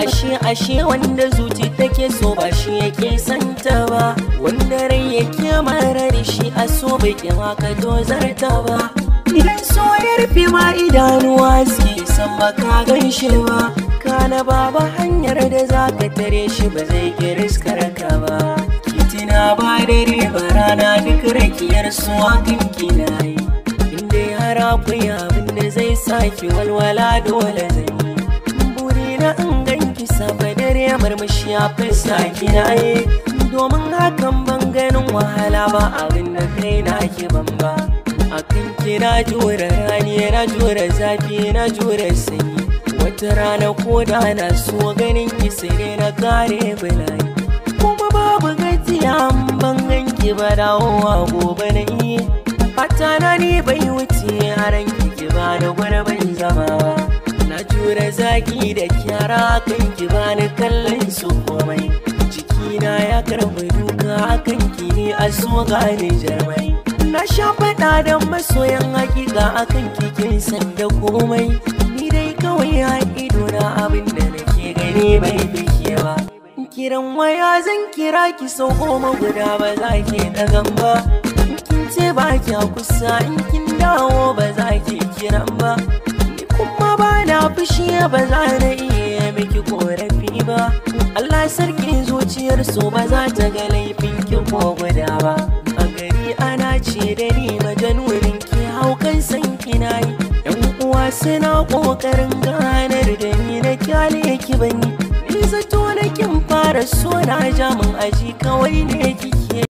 ashe wanda zuci take so ba shi yake santa ba, wanda rai yake marar shi a so bai kima ka dozarta ba. Idan so ya rufe ma idanuwa suke san baka gan shi ba, kana babu hanyar da za ka tare shi ba zai ki riskar ka ba. Kitina ba dare ba rana duk rakiyar su hakan kina yi, inda har akwai abin da zai saki walwala dole zai yi. Burina in ganki safe dare murmushi a fuska kina yi, domin hakan ban ganin wahala ba abin da kai na ki ban ba. Akan kina jure rani na jure zafi na jure sanyi, wata rana ko da na so ganin ki sai na kare bala'i. Kuma babu gajiya ban ganki ba dawowa gobe na yi, fata na ni bai wuce haran ki ba da gurbin zama ba. Na jure zaki da kyara kan ki ba ni kallon su komai, jikina ya karbi duka akan ki ne a so gane jarmai. Na sha faɗa da masoyan hakika akan kikin sanda komai, ni dai kawai a ido na abin da nake gani bai bike ba. Kiran waya zan kira ki sau 10 guda ba za ki ɗagan ba, kin ce ba kya kusa in kin dawo ba za ki kiran ba. Ni kuma ba na fushi ba za na iya miki korafi ba, Allah sarki zuciyar so ba za ta ga laifin ki ko guda ba. A gari ana ce da ni majanurin ki haukan san kina yi, yan uwa suna kokarin ganar da ni na kyale ki bani. Ni zato na kin fara so na jamin aji kawai ne kike